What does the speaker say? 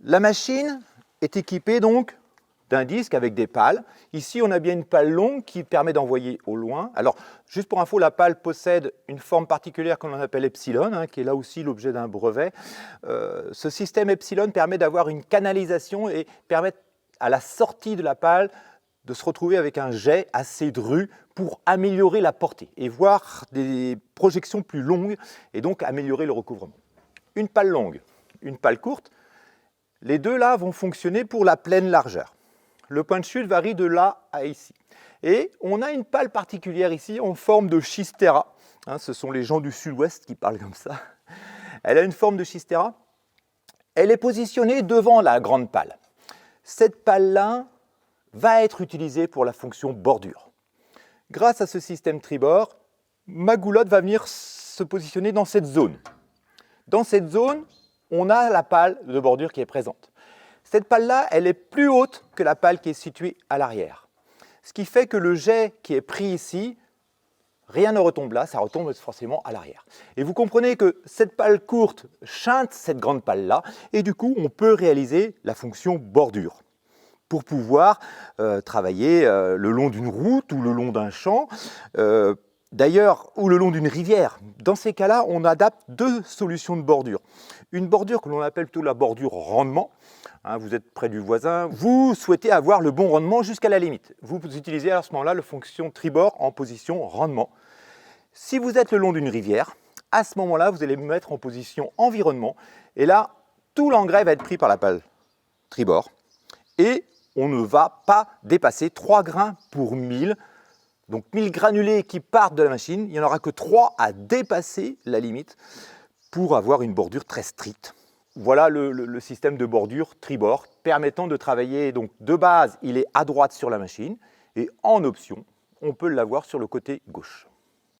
La machine est équipée donc d'un disque avec des pales. Ici, on a bien une pale longue qui permet d'envoyer au loin. Alors, juste pour info, la pale possède une forme particulière qu'on appelle epsilon, qui est là aussi l'objet d'un brevet. Ce système epsilon permet d'avoir une canalisation et permet à la sortie de la pale de se retrouver avec un jet assez dru pour améliorer la portée et voir des projections plus longues et donc améliorer le recouvrement. Une pale longue, une pale courte, les deux là vont fonctionner pour la pleine largeur. Le point de chute varie de là à ici. Et on a une pale particulière ici en forme de schistera. Ce sont les gens du sud-ouest qui parlent comme ça. Elle a une forme de schistera. Elle est positionnée devant la grande pale. Cette pale-là va être utilisée pour la fonction bordure. Grâce à ce système tribord, ma goulotte va venir se positionner dans cette zone. Dans cette zone, on a la pale de bordure qui est présente. Cette pale-là, elle est plus haute que la pale qui est située à l'arrière. Ce qui fait que le jet qui est pris ici, rien ne retombe là, ça retombe forcément à l'arrière. Et vous comprenez que cette pale courte chinte cette grande pale-là, et du coup, on peut réaliser la fonction bordure pour pouvoir travailler le long d'une route ou le long d'un champ, d'ailleurs, ou le long d'une rivière. Dans ces cas-là, on adapte deux solutions de bordure. Une bordure que l'on appelle plutôt la bordure rendement. Vous êtes près du voisin, vous souhaitez avoir le bon rendement jusqu'à la limite. Vous utilisez à ce moment-là la fonction tribord en position rendement. Si vous êtes le long d'une rivière, à ce moment-là, vous allez me mettre en position environnement. Et là, tout l'engrais va être pris par la pale tribord. Et on ne va pas dépasser 3 grains pour 1000. Donc 1000 granulés qui partent de la machine, il n'y en aura que 3 à dépasser la limite pour avoir une bordure très stricte. Voilà le système de bordure tribord permettant de travailler. Donc de base, il est à droite sur la machine et en option, on peut l'avoir sur le côté gauche.